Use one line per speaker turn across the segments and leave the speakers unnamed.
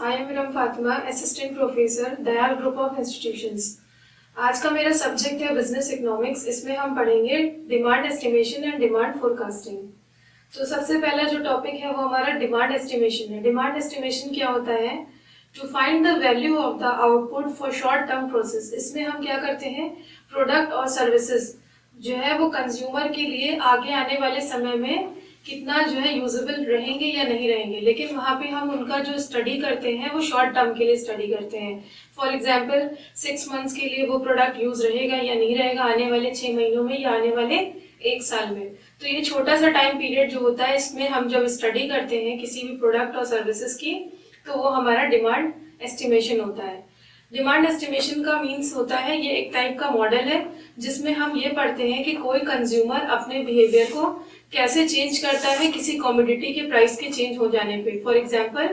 I am Iram Fatima, Assistant Professor, Dayal group of institutions. आज का मेरा सब्जेक्ट है बिजनेस इकोनॉमिक्स। इसमें हम पढ़ेंगे demand estimation and demand forecasting. तो सबसे पहला जो टॉपिक है वो हमारा डिमांड एस्टिमेशन है। डिमांड एस्टिमेशन क्या होता है? To find the value of the output for short term process. इसमें हम क्या करते हैं, प्रोडक्ट और सर्विसेज जो है वो कंज्यूमर के लिए आगे आने वाले समय में कितना जो है यूजेबल रहेंगे या नहीं रहेंगे, लेकिन वहाँ पे हम उनका जो स्टडी करते हैं वो शॉर्ट टर्म के लिए स्टडी करते हैं। फॉर एग्जांपल 6 मंथ्स के लिए वो प्रोडक्ट यूज रहेगा या नहीं रहेगा, आने वाले 6 महीनों में या आने वाले 1 साल में। तो ये छोटा सा टाइम पीरियड जो होता है, इसमें हम जब स्टडी करते हैं किसी भी प्रोडक्ट और सर्विसेज की, तो वो हमारा डिमांड एस्टिमेशन होता है। डिमांड एस्टिमेशन का मीन्स होता है, ये एक टाइप का मॉडल है जिसमें हम ये पढ़ते हैं कि कोई कंज्यूमर अपने बिहेवियर को कैसे चेंज करता है किसी कमोडिटी के प्राइस के चेंज हो जाने पे। फॉर एग्जांपल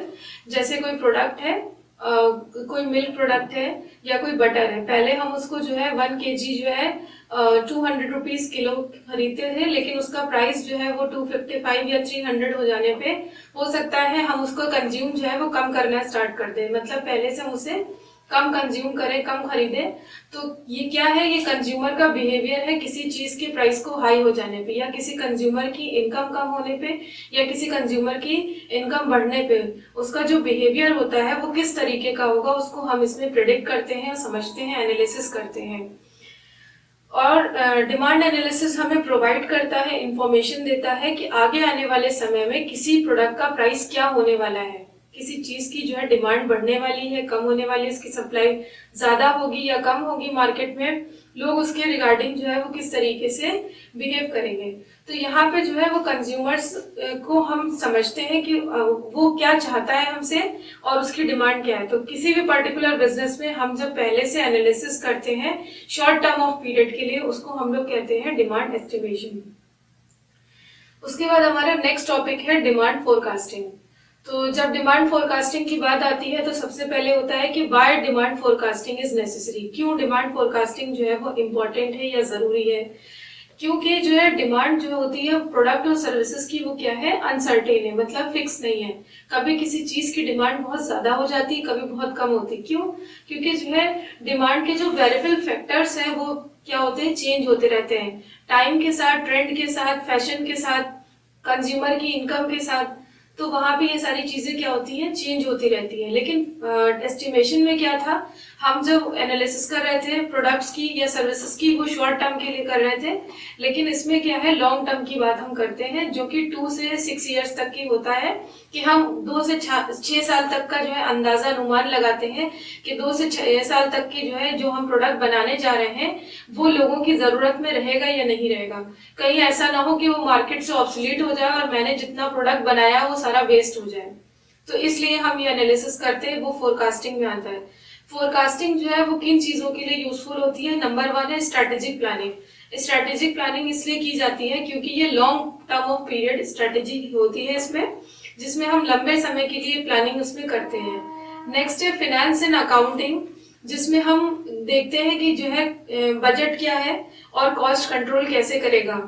जैसे कोई प्रोडक्ट है, कोई मिल्क प्रोडक्ट है या कोई बटर है, पहले हम उसको जो है 1 kg जो है 200 रुपीज किलो खरीदते थे, लेकिन उसका प्राइस जो है वो 255 या 300 हो जाने पे हो सकता है हम उसको कंज्यूम जो है वो कम करना स्टार्ट कर दें। मतलब पहले से हम उसे कम कंज्यूम करें, कम खरीदें। तो ये क्या है, ये कंज्यूमर का बिहेवियर है किसी चीज के प्राइस को हाई हो जाने पे, या किसी कंज्यूमर की इनकम कम होने पे, या किसी कंज्यूमर की इनकम बढ़ने पे उसका जो बिहेवियर होता है वो किस तरीके का होगा, उसको हम इसमें प्रिडिक्ट करते हैं, समझते हैं, एनालिसिस करते हैं। और डिमांड एनालिसिस हमें प्रोवाइड करता है, इंफॉर्मेशन देता है कि आगे आने वाले समय में किसी प्रोडक्ट का प्राइस क्या होने वाला है, किसी चीज की जो है डिमांड बढ़ने वाली है, कम होने वाली है, इसकी सप्लाई ज्यादा होगी या कम होगी मार्केट में, लोग उसके रिगार्डिंग जो है वो किस तरीके से बिहेव करेंगे। तो यहाँ पे जो है वो कंज्यूमर्स को हम समझते हैं कि वो क्या चाहता है हमसे और उसकी डिमांड क्या है। तो किसी भी पर्टिकुलर बिजनेस में हम जब पहले से एनालिसिस करते हैं शॉर्ट टर्म ऑफ पीरियड के लिए, उसको हम लोग कहते हैं डिमांड एस्टिमेशन। उसके बाद हमारा नेक्स्ट टॉपिक है डिमांड फोरकास्टिंग। तो जब डिमांड फोरकास्टिंग की बात आती है तो सबसे पहले होता है कि why demand forecasting is necessary. क्यों डिमांड फोरकास्टिंग जो है वो इम्पोर्टेंट है या जरूरी है? क्योंकि जो है डिमांड जो होती है प्रोडक्ट और सर्विसेज की, वो क्या है, अनसर्टेन है, मतलब फिक्स नहीं है। कभी किसी चीज की डिमांड बहुत ज्यादा हो जाती है, कभी बहुत कम होती है। क्यों? क्योंकि जो है डिमांड के जो वेरिएबल फैक्टर्स हैं वो क्या होते हैं, चेंज होते रहते हैं टाइम के साथ, ट्रेंड के साथ, फैशन के साथ, कंज्यूमर की इनकम के साथ। तो वहां पे ये सारी चीजें क्या होती हैं, चेंज होती रहती हैं। लेकिन एस्टिमेशन में क्या था, हम जब एनालिसिस कर रहे थे प्रोडक्ट्स की या सर्विसेज की, वो शॉर्ट टर्म के लिए कर रहे थे, लेकिन इसमें क्या है, लॉन्ग टर्म की बात हम करते हैं, जो कि 2 से 6 इयर्स तक की होता है, कि हम 2 से 6 साल तक का जो है अंदाजा अनुमान लगाते हैं कि 2 से 6 साल तक की जो है जो हम प्रोडक्ट बनाने जा रहे हैं वो लोगों की जरूरत में रहेगा या नहीं रहेगा। कहीं ऐसा ना हो कि वो मार्केट से ऑब्सोलीट हो जाए और मैंने जितना प्रोडक्ट बनाया वो सारा वेस्ट हो जाए। तो इसलिए हम ये एनालिसिस करते हैं, वो फोरकास्टिंग में आता है। फोरकास्टिंग जो है वो किन चीजों के लिए यूजफुल होती है? नंबर 1 है स्ट्रेटेजिक प्लानिंग। स्ट्रेटेजिक प्लानिंग इसलिए की जाती है क्योंकि ये long term of period strategy होती है इसमें, जिसमें हम लंबे समय के लिए प्लानिंग उसमें करते हैं। नेक्स्ट है फाइनेंस एंड अकाउंटिंग, जिसमें हम देखते हैं कि जो है बजट क्या है और कॉस्ट कंट्रोल कैसे करेगा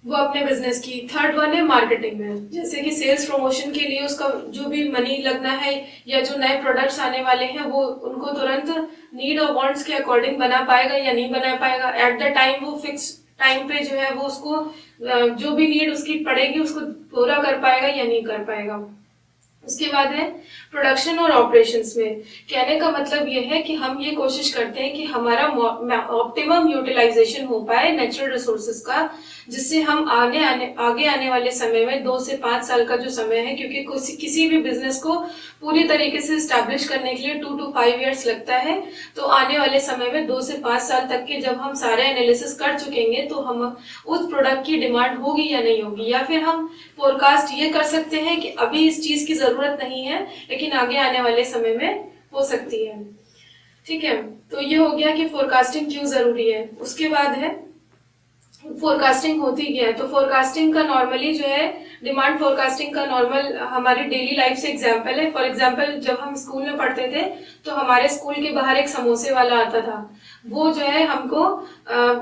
वो अपने बिजनेस की। थर्ड वन है मार्केटिंग में, जैसे कि सेल्स प्रमोशन के लिए उसका जो भी मनी लगना है या जो नए प्रोडक्ट्स आने वाले हैं वो उनको तुरंत नीड और वांट्स के अकॉर्डिंग बना पाएगा या नहीं बना पाएगा। एट द टाइम वो फिक्स टाइम पे जो है वो उसको जो भी नीड उसकी पड़ेगी उसको पूरा कर पाएगा या नहीं कर पाएगा। उसके बाद है प्रोडक्शन और ऑपरेशंस में। कहने का मतलब ये है कि हम ये कोशिश करते हैं कि हमारा ऑप्टिमम यूटिलाइजेशन हो पाए नेचुरल रिसोर्सेज का, जिससे हम आगे आने वाले समय में 2 से 5 साल का जो समय है, क्योंकि किसी भी बिजनेस को पूरी तरीके से स्टैब्लिश करने के लिए 2 to 5 इयर्स लगता है। तो आने वाले समय में 2 से 5 साल तक के जब हम सारे एनालिसिस कर चुकेंगे तो हम उस प्रोडक्ट की डिमांड होगी या नहीं होगी, या फिर हम फोरकास्ट ये कर सकते हैं कि अभी इस चीज की जरूरत नहीं है लेकिन आगे आने वाले समय में हो सकती है। ठीक है, तो ये हो गया कि फोरकास्टिंग क्यों जरूरी है। उसके बाद है फोरकास्टिंग होती क्या है। तो फोरकास्टिंग का नॉर्मली जो है, डिमांड फोरकास्टिंग का नॉर्मल हमारी डेली लाइफ से एग्जांपल है। फॉर एग्जांपल जब हम स्कूल में पढ़ते थे तो हमारे स्कूल के बाहर एक समोसे वाला आता था, वो जो है हमको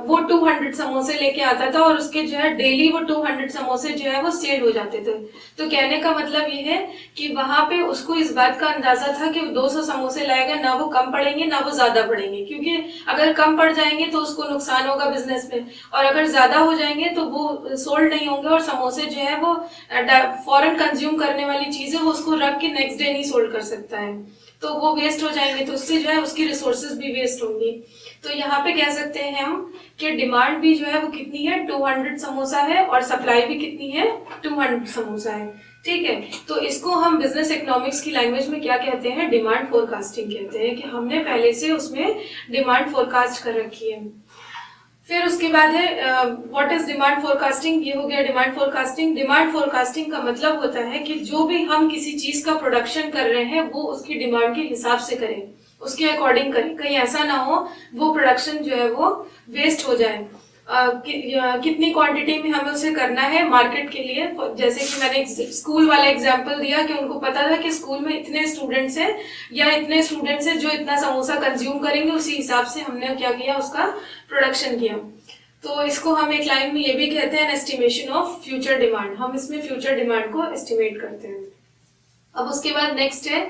वो 200 समोसे लेके आता था और उसके जो है डेली वो 200 समोसे जो है वो सेल हो जाते थे। तो कहने का मतलब ये है कि वहां पे उसको इस बात का अंदाजा था कि 200 समोसे लाएगा, ना वो कम पड़ेंगे ना वो ज्यादा पड़ेंगे, क्योंकि अगर कम पड़ जाएंगे तो उसको नुकसान होगा बिजनेस में, और अगर ज्यादा हो जाएंगे तो वो सोल्ड नहीं होंगे, और समोसे जो है वो फॉरन कंज्यूम करने वाली चीज है, वो उसको रख के नेक्स्ट डे नहीं सोल्ड कर सकता है, तो वो वेस्ट हो जाएंगे, तो उससे जो है उसकी रिसोर्सेज भी वेस्ट होंगी। तो यहाँ पे कह सकते हैं हम कि डिमांड भी जो है वो कितनी है, 200 समोसा है, और सप्लाई भी कितनी है, 200 समोसा है। ठीक है, तो इसको हम बिजनेस इकोनॉमिक्स की लैंग्वेज में क्या कहते हैं, डिमांड फोरकास्टिंग कहते हैं, कि हमने पहले से उसमें डिमांड फोरकास्ट कर रखी है। फिर उसके बाद है व्हाट इज डिमांड फोरकास्टिंग। ये हो गया डिमांड फोरकास्टिंग। डिमांड फोरकास्टिंग का मतलब होता है कि जो भी हम किसी चीज का प्रोडक्शन कर रहे हैं वो उसकी डिमांड के हिसाब से करें, उसके अकॉर्डिंग करें, कहीं ऐसा ना हो वो प्रोडक्शन जो है वो वेस्ट हो जाए। कितनी क्वांटिटी में हमें उसे करना है मार्केट के लिए, जैसे कि मैंने स्कूल वाला एग्जांपल दिया कि उनको पता था कि स्कूल में इतने स्टूडेंट्स हैं या इतने स्टूडेंट्स हैं जो इतना समोसा कंज्यूम करेंगे, उसी हिसाब से हमने क्या किया, उसका प्रोडक्शन किया। तो इसको हम एक लाइन में ये भी कहते हैं एस्टिमेशन ऑफ फ्यूचर डिमांड। हम इसमें फ्यूचर डिमांड को एस्टिमेट करते हैं। अब उसके बाद नेक्स्ट है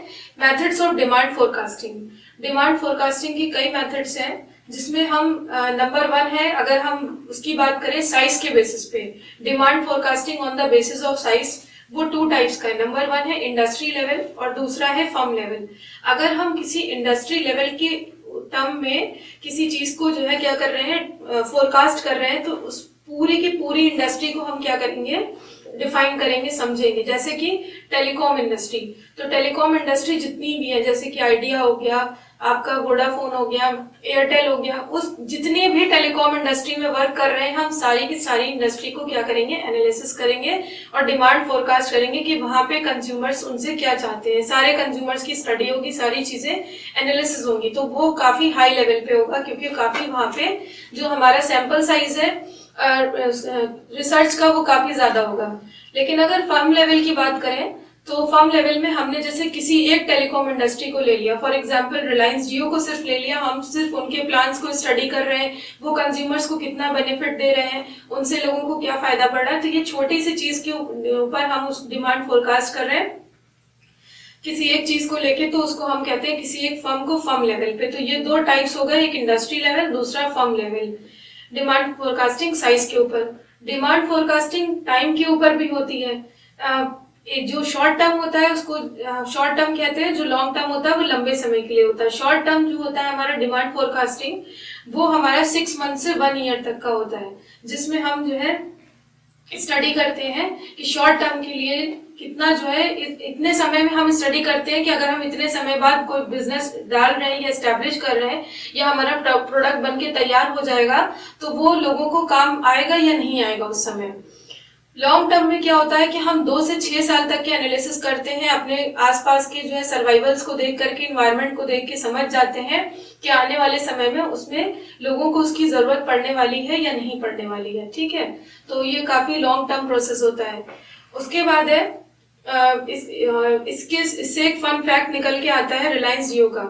methods of demand forecasting. Demand forecasting की कई मेथड्स हैं, जिसमें हम नंबर 1 है, अगर हम उसकी बात करें साइज के बेसिस पे, demand forecasting on the basis of size, वो 2 टाइप्स का है। नंबर 1 है इंडस्ट्री लेवल और दूसरा है फर्म लेवल। अगर हम किसी इंडस्ट्री लेवल की टर्म में किसी चीज को जो है क्या कर रहे हैं, फोरकास्ट कर रहे हैं, तो उस पूरी की पूरी इंडस्ट्री को हम क्या करेंगे, डिफाइन करेंगे, समझेंगे। जैसे कि टेलीकॉम इंडस्ट्री, तो टेलीकॉम इंडस्ट्री जितनी भी है, जैसे कि आइडिया हो गया, आपका वोडाफोन हो गया, एयरटेल हो गया, उस जितने भी टेलीकॉम इंडस्ट्री में वर्क कर रहे हैं, हम सारी की सारी इंडस्ट्री को क्या करेंगे, एनालिसिस करेंगे और डिमांड फोरकास्ट करेंगे कि वहां पे कंज्यूमर्स उनसे क्या चाहते हैं। सारे कंज्यूमर्स की स्टडी होगी, सारी चीजें एनालिसिस होंगी, तो वो काफी हाई लेवल पे होगा, क्योंकि काफी वहां पे जो हमारा सैंपल साइज है रिसर्च का वो काफी ज्यादा होगा। लेकिन अगर फर्म लेवल की बात करें तो फर्म लेवल में हमने जैसे किसी एक टेलीकॉम इंडस्ट्री को ले लिया, फॉर एग्जांपल रिलायंस जियो को सिर्फ ले लिया, हम सिर्फ उनके प्लान्स को स्टडी कर रहे हैं, वो कंज्यूमर्स को कितना बेनिफिट दे रहे हैं, उनसे लोगों को क्या फायदा पड़ रहा है, तो ये छोटी सी चीज के ऊपर हम उस डिमांड फोरकास्ट कर रहे हैं किसी एक चीज को लेके, तो उसको हम कहते हैं किसी एक फर्म को फर्म लेवल पे। तो ये 2 टाइप्स हो गए, एक इंडस्ट्री लेवल, दूसरा firm level. Demand forecasting size के ऊपर। डिमांड फोरकास्टिंग टाइम के ऊपर भी होती है। जो शॉर्ट टर्म होता है उसको शॉर्ट टर्म कहते हैं, जो लॉन्ग टर्म होता है वो लंबे समय के लिए होता है। शॉर्ट टर्म जो होता है हमारा डिमांड फोरकास्टिंग, वो हमारा 6 मंथ से 1 ईयर तक का होता है, जिसमें हम जो है स्टडी करते हैं कि शॉर्ट टर्म के लिए कितना जो है, इतने समय में हम स्टडी करते हैं कि अगर हम इतने समय बाद कोई बिजनेस डाल रहे हैं या एस्टेब्लिश कर रहे हैं या हमारा प्रोडक्ट बन के तैयार हो जाएगा, तो वो लोगों को काम आएगा या नहीं आएगा उस समय। लॉन्ग टर्म में क्या होता है कि हम 2 से 6 साल तक के एनालिसिस करते हैं, अपने आसपास के जो है सर्वाइवल्स को देख करके, इन्वायरमेंट को देख के समझ जाते हैं कि आने वाले समय में उसमें लोगों को उसकी जरूरत पड़ने वाली है या नहीं पड़ने वाली है। ठीक है, तो ये काफी लॉन्ग टर्म प्रोसेस होता है। उसके बाद है इससे एक फन फैक्ट निकल के आता है रिलायंस जियो का।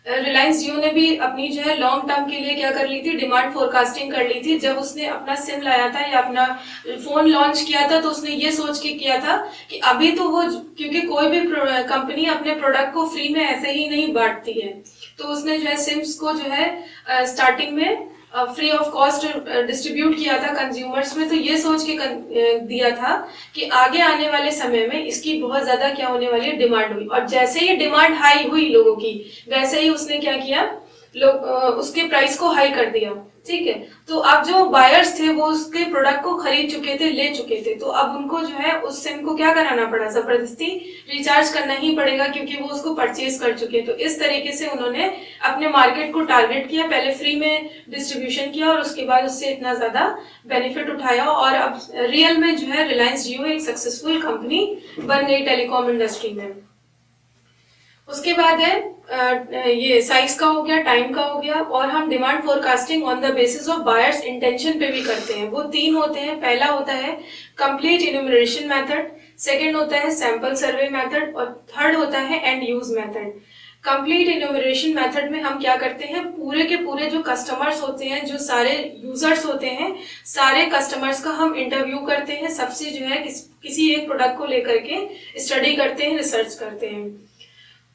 रिलायंस जियो ने भी अपनी जो है लॉन्ग टर्म के लिए क्या कर ली थी, डिमांड फोरकास्टिंग कर ली थी। जब उसने अपना सिम लाया था या अपना फोन लॉन्च किया था, तो उसने ये सोच के किया था कि अभी तो वो, क्योंकि कोई भी कंपनी अपने प्रोडक्ट को फ्री में ऐसे ही नहीं बांटती है, तो उसने जो है सिम्स को जो है स्टार्टिंग में फ्री ऑफ कॉस्ट डिस्ट्रीब्यूट किया था कंज्यूमर्स में। तो ये सोच के दिया था कि आगे आने वाले समय में इसकी बहुत ज्यादा क्या होने वाली है, डिमांड हुई, और जैसे ही डिमांड हाई हुई लोगों की, वैसे ही उसने क्या किया, लोग उसके प्राइस को हाई कर दिया। ठीक है, तो अब जो बायर्स थे वो उसके प्रोडक्ट को खरीद चुके थे, ले चुके थे, तो अब उनको जो है उस सिम को क्या कराना पड़ा, जबरदस्ती रिचार्ज करना ही पड़ेगा, क्योंकि वो उसको परचेज कर चुके। तो इस तरीके से उन्होंने अपने मार्केट को टारगेट किया, पहले फ्री में डिस्ट्रीब्यूशन किया और उसके बाद उससे इतना ज्यादा बेनिफिट उठाया, और अब रियल में जो है रिलायंस जियो एक सक्सेसफुल कंपनी बन गई टेलीकॉम इंडस्ट्री में। उसके बाद है ये साइज का हो गया, टाइम का हो गया, और हम demand forecasting on the basis of buyers intention पे भी करते हैं। वो 3 होते हैं, पहला होता है कंप्लीट इन्यूमरेशन मेथड, सेकंड होता है सैंपल सर्वे मेथड, और थर्ड होता है and use method. Complete enumeration method में हम क्या करते हैं, पूरे के पूरे जो कस्टमर्स होते हैं, जो सारे यूजर्स होते हैं, सारे कस्टमर्स का हम इंटरव्यू करते हैं, सबसे जो है किसी एक प्रोडक्ट को लेकर के स्टडी करते हैं, रिसर्च करते हैं।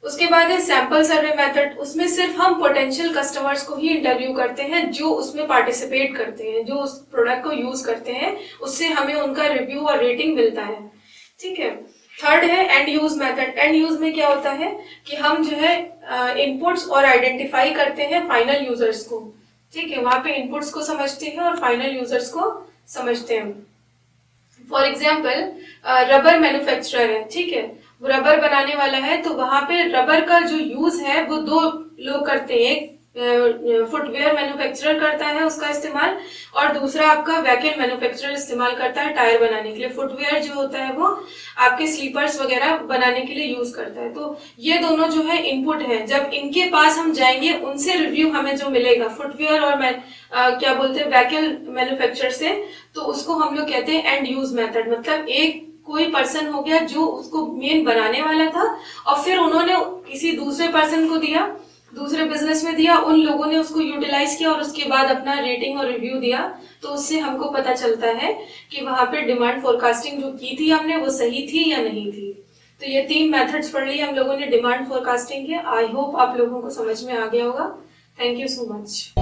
उसके बाद है सैंपल सर्वे मेथड। उसमें सिर्फ हम पोटेंशियल कस्टमर्स को ही इंटरव्यू करते हैं जो उसमें पार्टिसिपेट करते हैं, जो उस प्रोडक्ट को यूज करते हैं, उससे हमें उनका रिव्यू और रेटिंग मिलता है। ठीक है। थर्ड है and use method. And use में क्या होता है कि हम जो है इनपुट्स और आइडेंटिफाई करते हैं फाइनल यूजर्स को। ठीक है, वहां पे इनपुट्स को समझते हैं और फाइनल यूजर्स को समझते हैं। फॉर एग्जाम्पल रबर मैन्युफैक्चरर है, ठीक है, वो रबर बनाने वाला है, तो वहां पे रबर का जो यूज है वो दो लोग करते हैं। फुटवेयर मैन्युफैक्चरर करता है उसका इस्तेमाल, और दूसरा आपका व्हीकल मैन्युफैक्चरर इस्तेमाल करता है टायर बनाने के लिए। फुटवेयर जो होता है वो आपके स्लीपर्स वगैरह बनाने के लिए यूज करता है। तो ये दोनों जो है इनपुट है, जब इनके पास हम जाएंगे उनसे रिव्यू हमें जो मिलेगा फुटवेयर और क्या बोलते हैं व्हीकल मैन्युफैक्चरर से, तो उसको हम लोग कहते हैं एंड यूज मेथड। मतलब एक कोई पर्सन हो गया जो उसको मेन बनाने वाला था, और फिर उन्होंने किसी दूसरे पर्सन को दिया, दूसरे बिजनेस में दिया, उन लोगों ने उसको यूटिलाइज किया और उसके बाद अपना रेटिंग और रिव्यू दिया। तो उससे हमको पता चलता है कि वहां पे डिमांड फोरकास्टिंग जो की थी हमने वो सही थी या नहीं थी। तो ये 3 मेथड्स पढ़ ली हम लोगों ने डिमांड फोरकास्टिंग के। आई होप आप लोगों को समझ में आ गया होगा। Thank you so much.